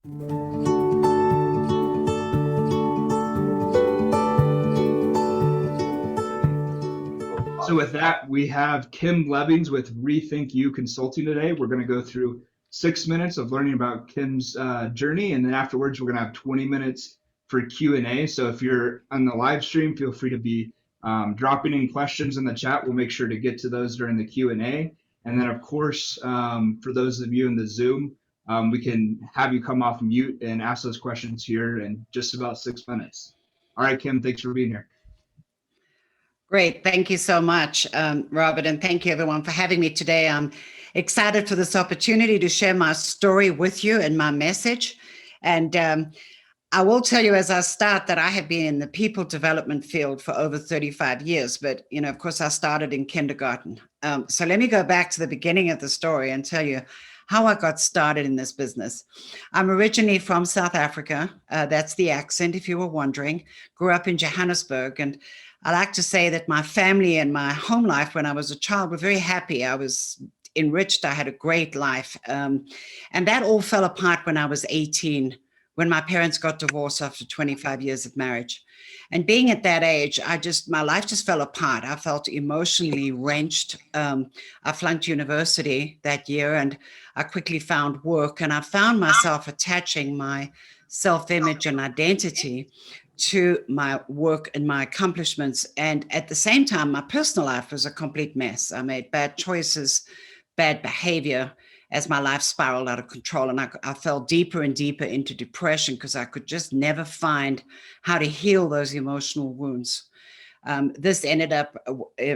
So with that, we have Kim Levings with ReThink You Consulting today. We're going to go through 6 minutes of learning about Kim's journey, and then afterwards we're going to have 20 minutes for Q&A. So if you're on the live stream, feel free to be dropping in questions in the chat. We'll make sure to get to those during the Q&A. And then, of course, for those of you in the Zoom, we can have you come off mute and ask those questions here in just about 6 minutes. All right, Kim, thanks for being here. Great. Thank you so much, Robert, and thank you everyone for having me today. I'm excited for this opportunity to share my story with you and my message. And I will tell you as I start that I have been in the people development field for over 35 years, but of course I started in kindergarten. So let me go back to the beginning of the story and tell you how I got started in this business. I'm originally from South Africa. That's the accent, if you were wondering. Grew up in Johannesburg, and I like to say that my family and my home life when I was a child were very happy. I was enriched. I had a great life. And that all fell apart when I was 18, when my parents got divorced after 25 years of marriage. And being at that age, my life just fell apart. I felt emotionally wrenched. I flunked university that year, and I quickly found work, and I found myself attaching my self-image and identity to my work and my accomplishments. And at the same time, my personal life was a complete mess. I made bad choices, bad behavior as my life spiraled out of control. And I fell deeper and deeper into depression because I could just never find how to heal those emotional wounds. This ended up,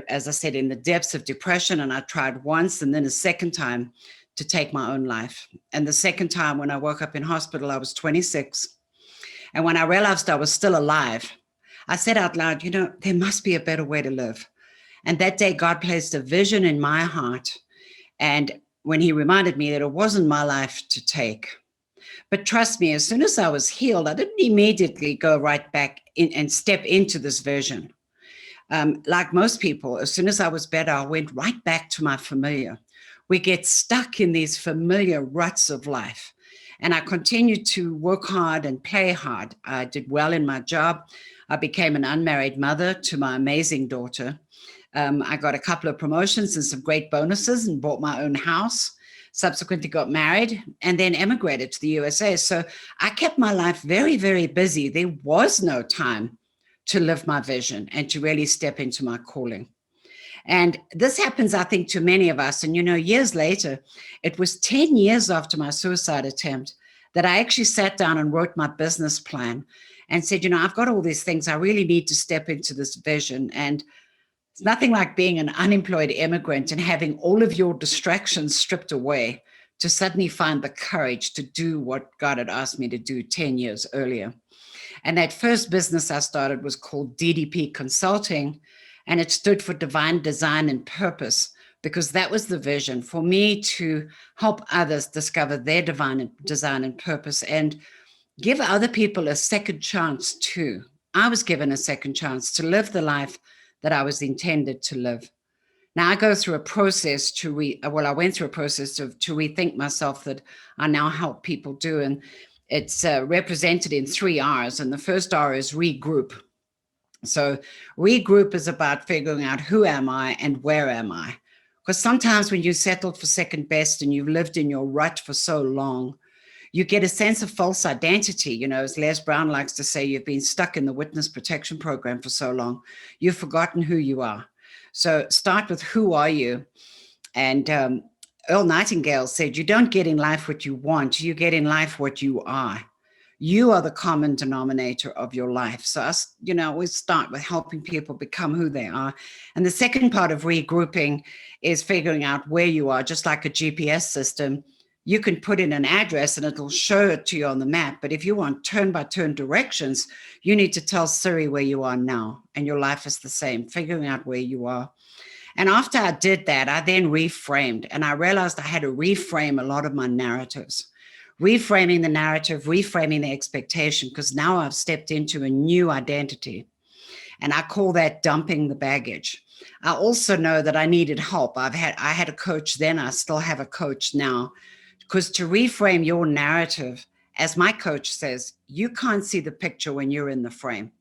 as I said, in the depths of depression. And I tried once and then a second time to take my own life. And the second time when I woke up in hospital, I was 26. And when I realized I was still alive, I said out loud, there must be a better way to live. And that day, God placed a vision in my heart. And when he reminded me that it wasn't my life to take. But trust me, as soon as I was healed, I didn't immediately go right back in and step into this vision. Like most people, as soon as I was better, I went right back to my familiar. We get stuck in these familiar ruts of life. And I continued to work hard and play hard. I did well in my job. I became an unmarried mother to my amazing daughter. I got a couple of promotions and some great bonuses and bought my own house, subsequently got married, and then emigrated to the USA. So I kept my life very, very busy. There was no time to live my vision and to really step into my calling. And this happens, I think, to many of us. And, years later, it was 10 years after my suicide attempt that I actually sat down and wrote my business plan and said, I've got all these things. I really need to step into this vision. And it's nothing like being an unemployed immigrant and having all of your distractions stripped away to suddenly find the courage to do what God had asked me to do 10 years earlier. And that first business I started was called DDP Consulting. And it stood for Divine Design and Purpose, because that was the vision for me to help others discover their divine design and purpose and give other people a second chance too. I was given a second chance to live the life that I was intended to live. Now I go through a process I went through a process to rethink myself that I now help people do. And it's represented in 3 R's. And the first R is regroup. So regroup is about figuring out who am I and where am I? Because sometimes when you settled for second best and you've lived in your rut for so long, you get a sense of false identity. As Les Brown likes to say, you've been stuck in the witness protection program for so long, you've forgotten who you are. So start with who are you? And Earl Nightingale said, you don't get in life what you want, you get in life what you are. You are the common denominator of your life. So we start with helping people become who they are. And the second part of regrouping is figuring out where you are. Just like a GPS system, you can put in an address and it'll show it to you on the map. But if you want turn-by-turn directions, you need to tell Siri where you are now. And your life is the same, figuring out where you are. And after I did that, I then reframed. And I realized I had to reframe a lot of my narratives. Reframing the narrative, reframing the expectation, because now I've stepped into a new identity. And I call that dumping the baggage. I also know that I needed help. I had a coach then, I still have a coach now, because to reframe your narrative as my coach says, you can't see the picture when you're in the frame.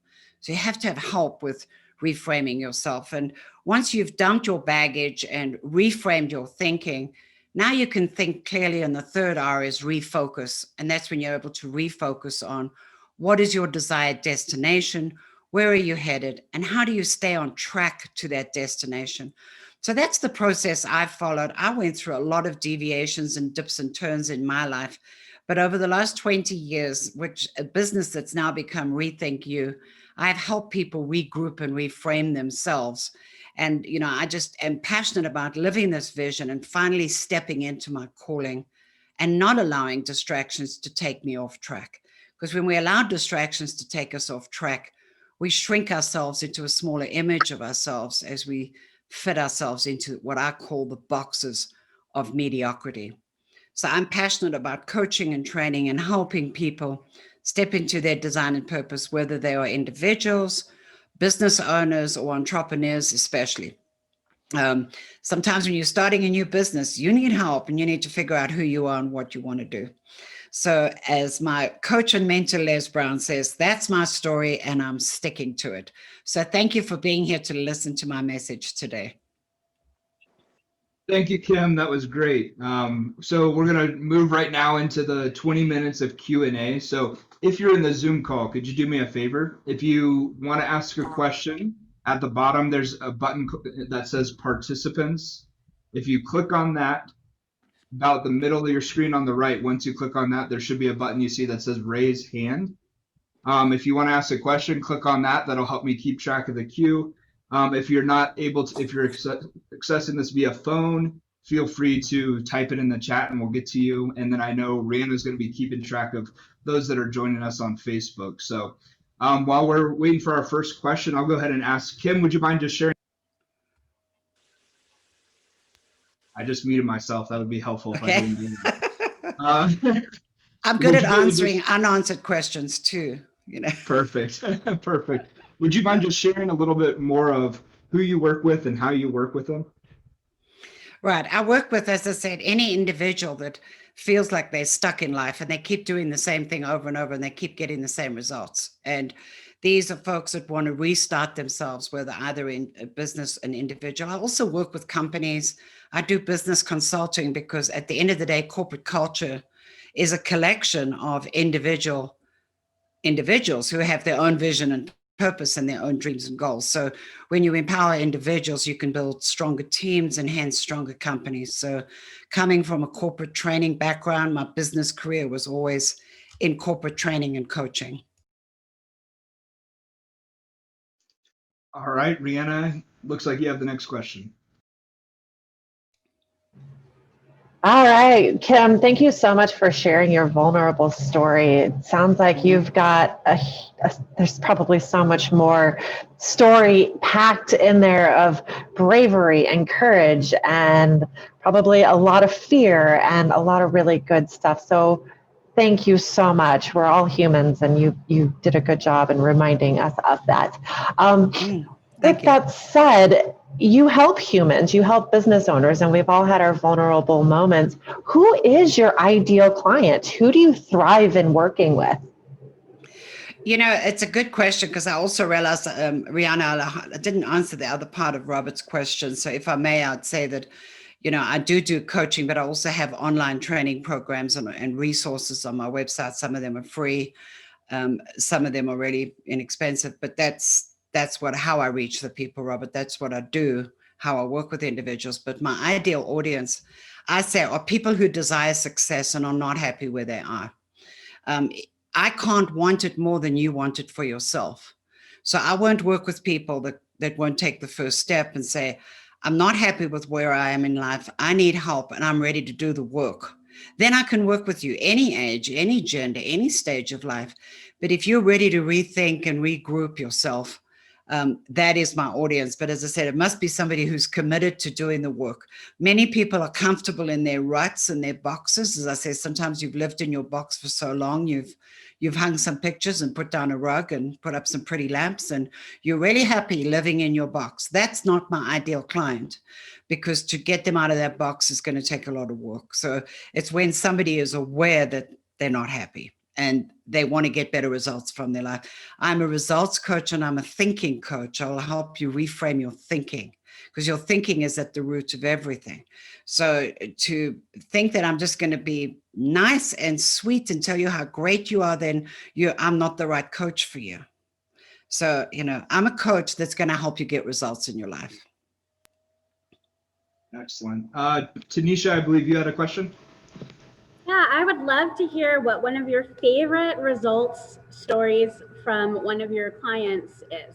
So you have to have help with reframing yourself. And once you've dumped your baggage and reframed your thinking, now you can think clearly. And the third R is refocus. And that's when you're able to refocus on what is your desired destination, where are you headed, and how do you stay on track to that destination? So that's the process I've followed. I went through a lot of deviations and dips and turns in my life. But over the last 20 years, which a business that's now become ReThink You, I've helped people regroup and reframe themselves. And, I just am passionate about living this vision and finally stepping into my calling and not allowing distractions to take me off track. Because when we allow distractions to take us off track, we shrink ourselves into a smaller image of ourselves as we fit ourselves into what I call the boxes of mediocrity. So I'm passionate about coaching and training and helping people step into their design and purpose, whether they are individuals, business owners, or entrepreneurs, especially. Sometimes when you're starting a new business, you need help and you need to figure out who you are and what you want to do. So as my coach and mentor, Les Brown, says, that's my story and I'm sticking to it. So thank you for being here to listen to my message today. Thank you, Kim. That was great. So we're going to move right now into the 20 minutes of Q&A. So if you're in the Zoom call, could you do me a favor? If you want to ask a question, at the bottom, there's a button that says participants. If you click on that, about the middle of your screen on the right, once you click on that, there should be a button you see that says raise hand. If you want to ask a question, click on that. That'll help me keep track of the queue. If you're not able to, if you're accessing this via phone, feel free to type it in the chat and we'll get to you. And then I know Rihanna's going to be keeping track of those that are joining us on Facebook. So while we're waiting for our first question, I'll go ahead and ask Kim, would you mind just sharing? I just muted myself. That would be helpful if I didn't do that. I'm good at answering unanswered questions too. Perfect. Perfect. Would you mind just sharing a little bit more of who you work with and how you work with them? Right. I work with, as I said, any individual that feels like they're stuck in life and they keep doing the same thing over and over and they keep getting the same results. And these are folks that want to restart themselves, whether either in a business, an individual. I also work with companies. I do business consulting because at the end of the day, corporate culture is a collection of individuals who have their own vision and purpose and their own dreams and goals. So when you empower individuals, you can build stronger teams and hence stronger companies. So coming from a corporate training background, my business career was always in corporate training and coaching. All right, Rihanna, looks like you have the next question. All right, Kim, thank you so much for sharing your vulnerable story. It sounds like you've got there's probably so much more story packed in there of bravery and courage and probably a lot of fear and a lot of really good stuff. So thank you so much. We're all humans and you did a good job in reminding us of that. With that said, you help humans, you help business owners, and we've all had our vulnerable moments. Who is your ideal client? Who do you thrive in working with? It's a good question because I also realized, Rihanna, I didn't answer the other part of Robert's question. So if I may, I'd say that, I do coaching, but I also have online training programs and resources on my website. Some of them are free. Some of them are really inexpensive, but that's how I reach the people, Robert. That's what I do, how I work with individuals. But my ideal audience, I say, are people who desire success and are not happy where they are. I can't want it more than you want it for yourself. So I won't work with people that won't take the first step and say, I'm not happy with where I am in life. I need help and I'm ready to do the work. Then I can work with you any age, any gender, any stage of life. But if you're ready to rethink and regroup yourself, that is my audience. But as I said, it must be somebody who's committed to doing the work. Many people are comfortable in their ruts and their boxes. As I say, sometimes you've lived in your box for so long, you've hung some pictures and put down a rug and put up some pretty lamps, and you're really happy living in your box. That's not my ideal client, because to get them out of that box is going to take a lot of work. So it's when somebody is aware that they're not happy and they want to get better results from their life. I'm a results coach and I'm a thinking coach. I'll help you reframe your thinking, because your thinking is at the root of everything. So to think that I'm just going to be nice and sweet and tell you how great you are, then I'm not the right coach for you. So, I'm a coach that's going to help you get results in your life. Excellent. Tanisha, I believe you had a question. Yeah, I would love to hear what one of your favorite results stories from one of your clients is.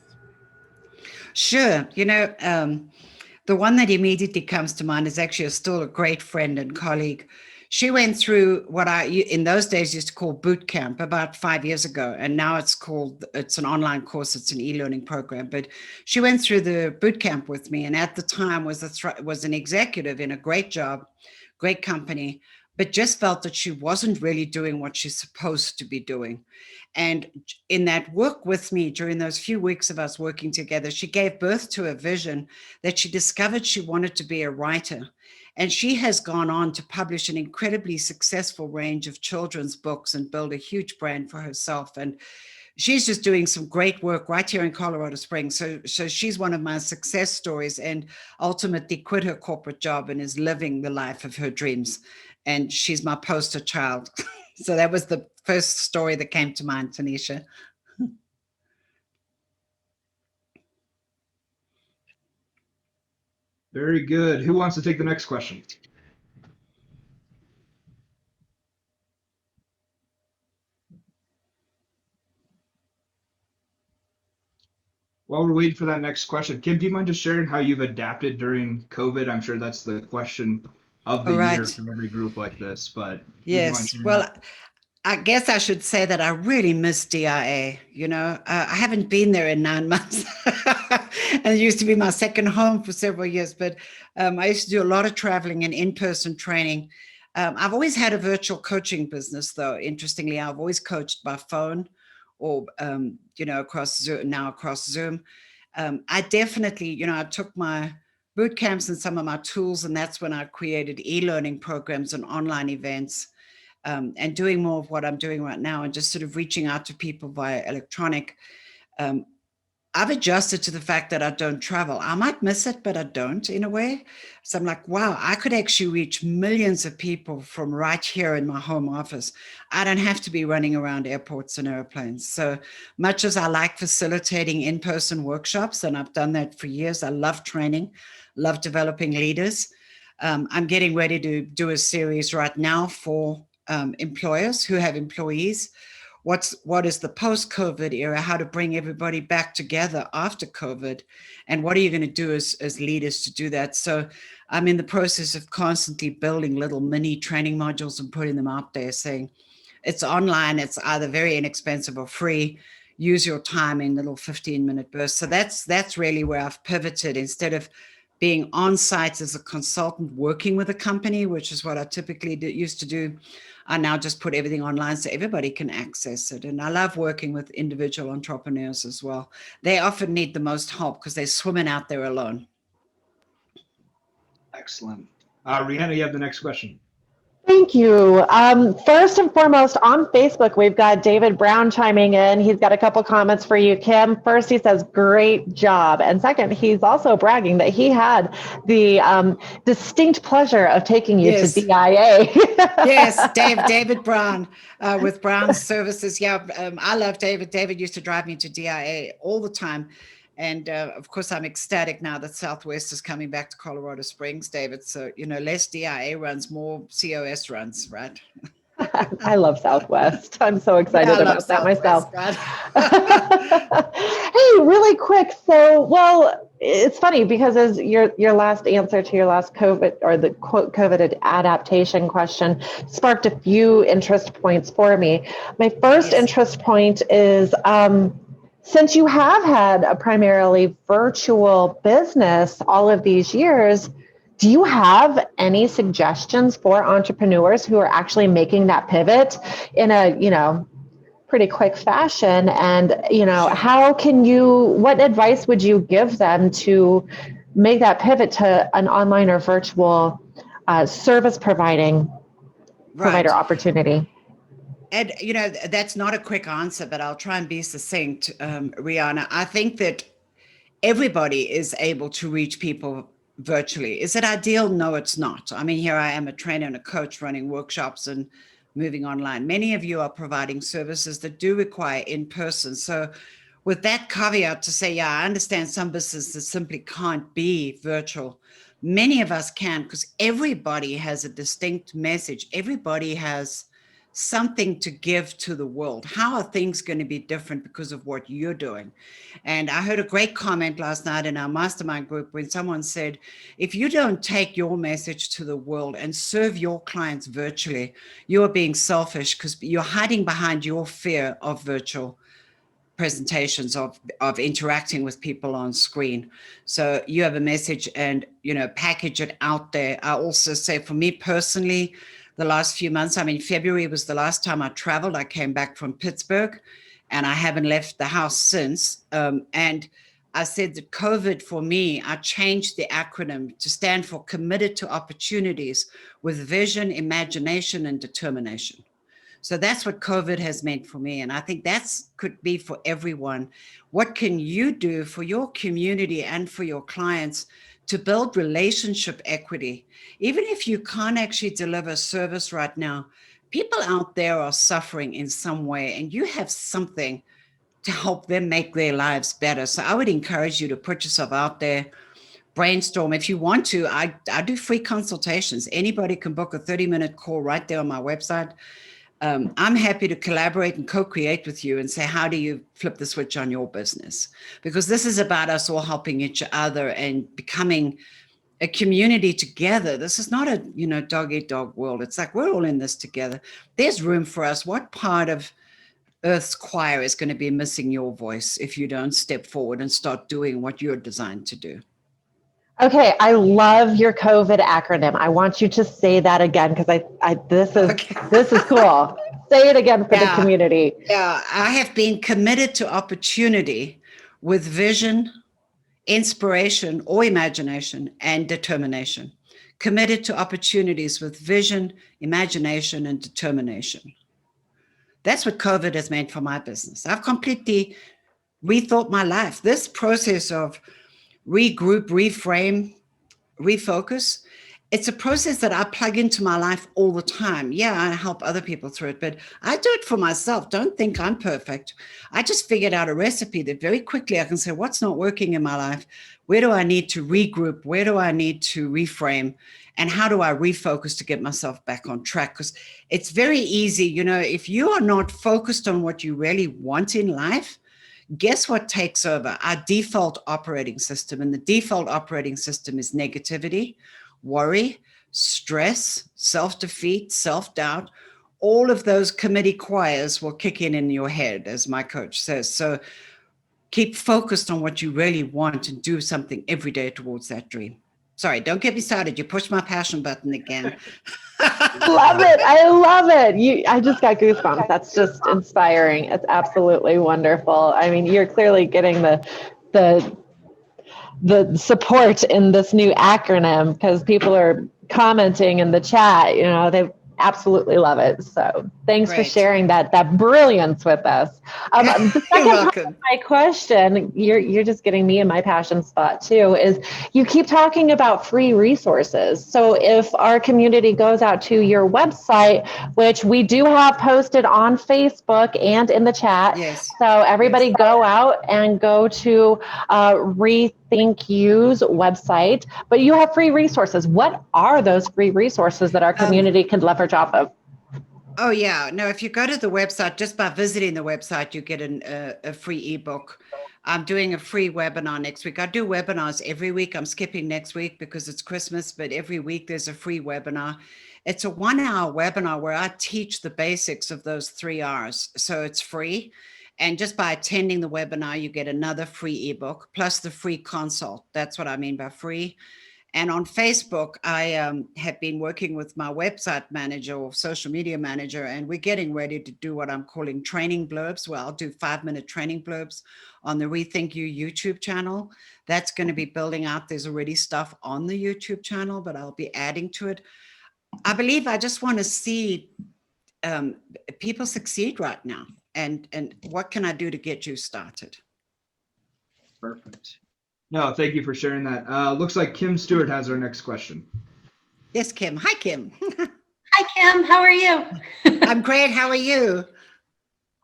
Sure. The one that immediately comes to mind is actually still a great friend and colleague. She went through what I, in those days, used to call boot camp about 5 years ago. And now it's an online course. It's an e-learning program. But she went through the boot camp with me. And at the time was an executive in a great job, great company, but just felt that she wasn't really doing what she's supposed to be doing. And in that work with me during those few weeks of us working together, she gave birth to a vision that she discovered she wanted to be a writer. And she has gone on to publish an incredibly successful range of children's books and build a huge brand for herself. And she's just doing some great work right here in Colorado Springs. So she's one of my success stories, and ultimately quit her corporate job and is living the life of her dreams. And she's my poster child. So that was the first story that came to mind, Tanisha. Very good. Who wants to take the next question? While we're waiting for that next question, Kim, do you mind just sharing how you've adapted during COVID? I'm sure that's the question of the year from every group like this, but yes. Well, I guess I should say that I really miss DIA. I haven't been there in 9 months. And it used to be my second home for several years, but I used to do a lot of traveling and in-person training. I've always had a virtual coaching business, though. Interestingly, I've always coached by phone or, across Zoom. I definitely, I took my boot camps and some of my tools, and that's when I created e-learning programs and online events. And doing more of what I'm doing right now and just sort of reaching out to people via electronic. I've adjusted to the fact that I don't travel. I might miss it, but I don't in a way. So I'm like, wow, I could actually reach millions of people from right here in my home office. I don't have to be running around airports and airplanes. So much as I like facilitating in-person workshops, and I've done that for years, I love training, love developing leaders. I'm getting ready to do a series right now for employers who have employees. What is the post-COVID era, how to bring everybody back together after COVID, and what are you going to do as leaders to do that? So I'm in the process of constantly building little mini training modules and putting them out there saying it's online, it's either very inexpensive or free. Use your time in little 15-minute bursts. So that's really where I've pivoted. Instead of being on site as a consultant working with a company, which is what I typically used to do, I now just put everything online so everybody can access it. And I love working with individual entrepreneurs as well. They often need the most help because they're swimming out there alone. Excellent. Rihanna, you have the next question. Thank you. First and foremost, on Facebook, we've got David Brown chiming in. He's got a couple comments for you, Kim. First, he says, great job. And second, he's also bragging that he had the distinct pleasure of taking you to DIA. Yes, David Brown with Brown Services. Yeah, I love David. David used to drive me to DIA all the time. And of course, I'm ecstatic now that Southwest is coming back to Colorado Springs, David. So, less DIA runs, more COS runs, right? I love Southwest. I'm so excited about that myself. Right? Hey, really quick. So, well, it's funny because as your last answer to your last COVID or the quote COVID adaptation question sparked a few interest points for me. My first interest point is, since you have had a primarily virtual business all of these years, do you have any suggestions for entrepreneurs who are actually making that pivot in a, pretty quick fashion? And, what advice would you give them to make that pivot to an online or virtual service provider opportunity? And, you know, that's not a quick answer, but I'll try and be succinct, Rihanna. I think that everybody is able to reach people virtually. Is it ideal? No, it's not. I mean, here I am, a trainer and a coach running workshops and moving online. Many of you are providing services that do require in person. So with that caveat to say, yeah, I understand some businesses simply can't be virtual. Many of us can, because everybody has a distinct message. Everybody has something to give to the world. How are things going to be different because of what you're doing? And I heard a great comment last night in our mastermind group when someone said, if you don't take your message to the world and serve your clients virtually, you are being selfish because you're hiding behind your fear of virtual presentations, of interacting with people on screen. So you have a message and, you know, package it out there. I also say, for me personally, the last few months, I mean, February was the last time I traveled. I came back from Pittsburgh and I haven't left the house since. And I said that COVID for me, I changed the acronym to stand for Committed to Opportunities with Vision, Imagination, and Determination. So that's what COVID has meant for me. And I think that's could be for everyone. What can you do for your community and for your clients to build relationship equity? Even if you can't actually deliver service right now, people out there are suffering in some way, and you have something to help them make their lives better. So I would encourage you to put yourself out there, brainstorm. If you want to, I do free consultations. Anybody can book a 30-minute call right there on my website. I'm happy to collaborate and co-create with you and say, how do you flip the switch on your business? Because this is about us all helping each other and becoming a community together. This is not a, you know, dog eat dog world. It's like, we're all in this together. There's room for us. What part of Earth's choir is going to be missing your voice if you don't step forward and start doing what you're designed to do? Okay, I love your COVID acronym. I want you to say that again because this is cool. Say it again for the community. Yeah, I have been committed to opportunity with vision, inspiration or imagination, and determination. Committed to opportunities with vision, imagination, and determination. That's what COVID has meant for my business. I've completely rethought my life. This process of regroup, reframe, refocus, it's a process that I plug into my life all the time. Yeah, I help other people through it, but I do it for myself. Don't think I'm perfect. I just figured out a recipe that very quickly I can say, what's not working in my life? Where do I need to regroup? Where do I need to reframe? And how do I refocus to get myself back on track? Because it's very easy, you know, if you are not focused on what you really want in life, guess what takes over? Our default operating system. And the default operating system is negativity, worry, stress, self-defeat, self-doubt. All of those committee choirs will kick in your head, as my coach says. So keep focused on what you really want and do something every day towards that dream. Sorry, don't get me started. You pushed my passion button again. Love it. I love it. I just got goosebumps. That's just inspiring. It's absolutely wonderful. I mean, you're clearly getting the support in this new acronym because people are commenting in the chat. You know, they absolutely love it. So thanks for sharing that brilliance with us. The second part of my question, you're just getting me in my passion spot too, is you keep talking about free resources. So if our community goes out to your website, which we do have posted on Facebook and in the chat. Yes. So everybody go out and go to ReThink You's website, but you have free resources. What are those free resources that our community can leverage off of? Oh, yeah. No, if you go to the website, just by visiting the website, you get a free ebook. I'm doing a free webinar next week. I do webinars every week. I'm skipping next week because it's Christmas, but every week there's a free webinar. It's a 1-hour webinar where I teach the basics of those 3 R's. So it's free. And just by attending the webinar, you get another free ebook plus the free consult. That's what I mean by free. And on Facebook, I have been working with my website manager or social media manager, and we're getting ready to do what I'm calling training blurbs, where I'll do 5-minute training blurbs on the ReThink You YouTube channel. That's going to be building out. There's already stuff on the YouTube channel, but I'll be adding to it. I believe I just want to see people succeed right now. And what can I do to get you started? Perfect. No, thank you for sharing that. Looks like Kim Stewart has our next question. Yes, Kim. Hi, Kim. Hi, Kim. How are you? I'm great. How are you?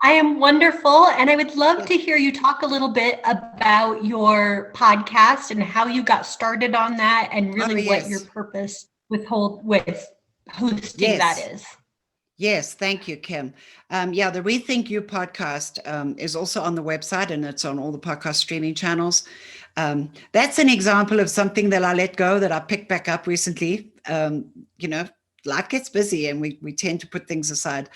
I am wonderful. And I would love to hear you talk a little bit about your podcast and how you got started on that and really what your purpose with hosting that is. Yes, thank you, Kim. Yeah, the ReThink You podcast is also on the website, and it's on all the podcast streaming channels. That's an example of something that I let go that I picked back up recently. Life gets busy and we tend to put things aside.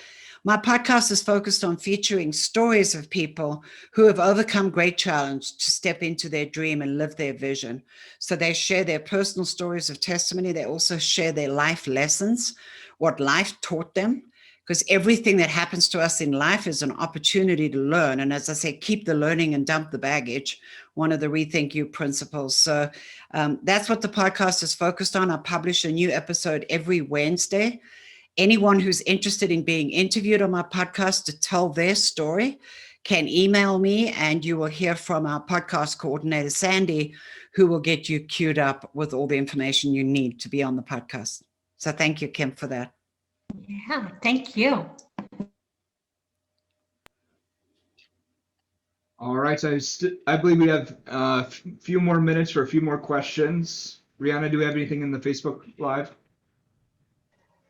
My podcast is focused on featuring stories of people who have overcome great challenge to step into their dream and live their vision. So they share their personal stories of testimony. They also share their life lessons, what life taught them, because everything that happens to us in life is an opportunity to learn. And as I say, keep the learning and dump the baggage, one of the ReThink You principles. So that's what the podcast is focused on. I publish a new episode every Wednesday. Anyone who's interested in being interviewed on my podcast to tell their story can email me, and you will hear from our podcast coordinator, Sandy, who will get you queued up with all the information you need to be on the podcast. So thank you, Kim, for that. Yeah, thank you. All right, so I believe we have a few more minutes for a few more questions. Rihanna, do we have anything in the Facebook Live?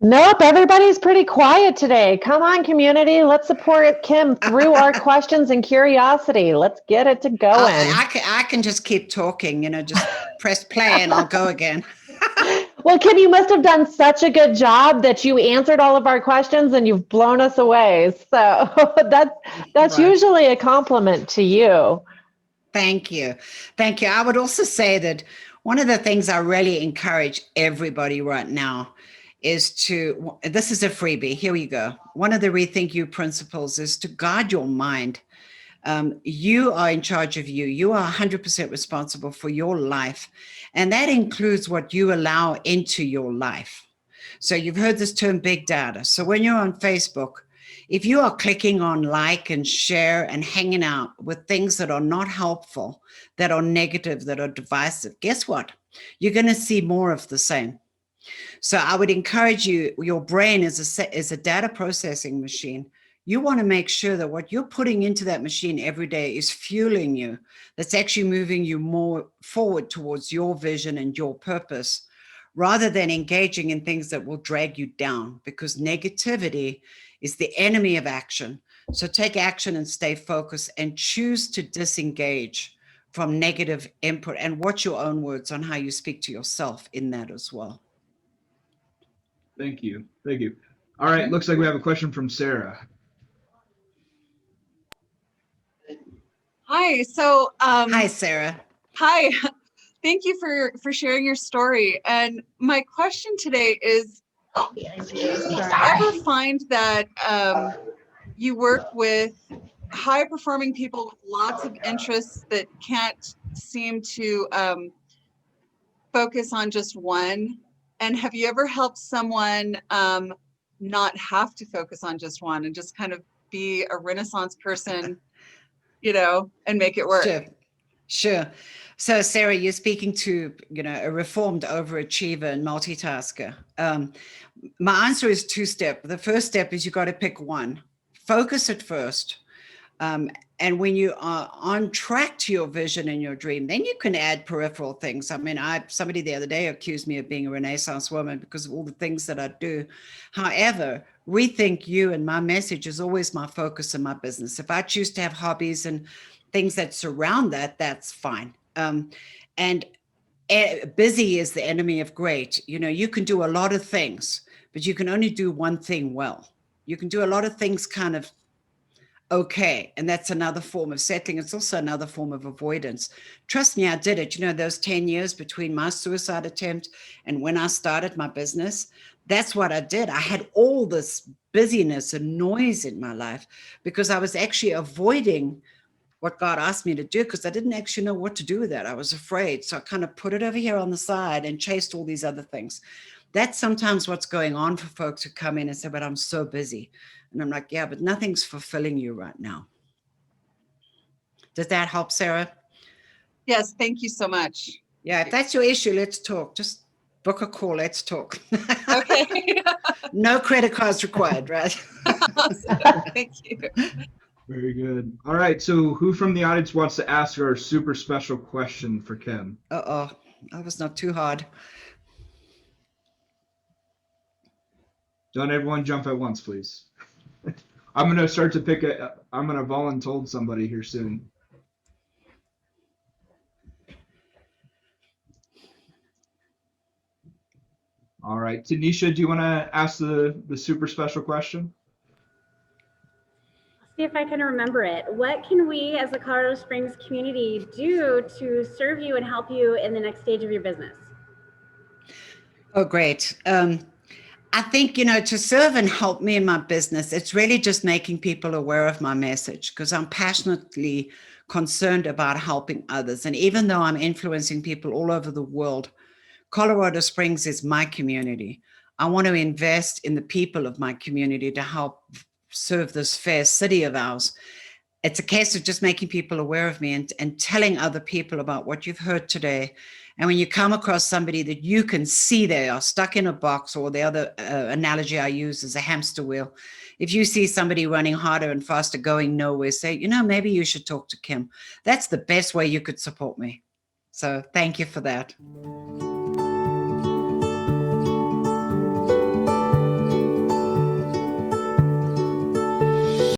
Nope, everybody's pretty quiet today. Come on, community. Let's support Kim through our questions and curiosity. Let's get it to going. I can just keep talking, just press play and I'll go again. Well, Kim, you must have done such a good job that you answered all of our questions and you've blown us away. So that's usually a compliment to you. Thank you. Thank you. I would also say that one of the things I really encourage everybody right now is this is a freebie. Here we go. One of the ReThink You principles is to guard your mind. You are in charge of you. You are 100% responsible for your life. And that includes what you allow into your life. So you've heard this term big data. So when you're on Facebook, if you are clicking on like and share and hanging out with things that are not helpful, that are negative, that are divisive, guess what? You're going to see more of the same. So I would encourage you, your brain is a data processing machine. You want to make sure that what you're putting into that machine every day is fueling you, that's actually moving you more forward towards your vision and your purpose, rather than engaging in things that will drag you down, because negativity is the enemy of action. So take action and stay focused and choose to disengage from negative input and watch your own words on how you speak to yourself in that as well. Thank you. Thank you. All right. Looks like we have a question from Sarah. Hi. So, hi, Sarah. Hi. Thank you for sharing your story. And my question today is, do you ever find that you work with high performing people with lots of interests that can't seem to focus on just one? And have you ever helped someone not have to focus on just one and just kind of be a Renaissance person, and make it work? Sure. So Sarah, you're speaking to, a reformed overachiever and multitasker. My answer is two-step. The first step is you got to pick one. Focus at first. And when you are on track to your vision and your dream, then you can add peripheral things. I mean, somebody the other day accused me of being a Renaissance woman because of all the things that I do. However, ReThink You and my message is always my focus in my business. If I choose to have hobbies and things that surround that, that's fine. And busy is the enemy of great. You can do a lot of things, but you can only do one thing well. You can do a lot of things kind of okay, and that's another form of settling. It's also another form of avoidance. Trust me, I did it. Those 10 years between my suicide attempt and when I started my business, that's what I did. I had all this busyness and noise in my life because I was actually avoiding what God asked me to do because I didn't actually know what to do with that. I was afraid. So I kind of put it over here on the side and chased all these other things. That's sometimes what's going on for folks who come in and say, but I'm so busy. And I'm like, yeah, but nothing's fulfilling you right now. Does that help, Sarah? Yes, thank you so much. Yeah, if that's your issue, let's talk. Just book a call, let's talk. Okay. No credit cards required, right? Awesome. Thank you. Very good. All right, so who from the audience wants to ask our super special question for Kim? Uh-oh, that was not too hard. Don't everyone jump at once, please. I'm going to start to I'm going to voluntold somebody here soon. All right, Tanisha, do you want to ask the super special question? See if I can remember it. What can we as the Colorado Springs community do to serve you and help you in the next stage of your business? Oh, great. I think, to serve and help me in my business, it's really just making people aware of my message, because I'm passionately concerned about helping others. And even though I'm influencing people all over the world, Colorado Springs is my community. I want to invest in the people of my community to help serve this fair city of ours. It's a case of just making people aware of me and telling other people about what you've heard today. And when you come across somebody that you can see they are stuck in a box, or the other analogy I use is a hamster wheel. If you see somebody running harder and faster, going nowhere, say, maybe you should talk to Kim. That's the best way you could support me. So thank you for that.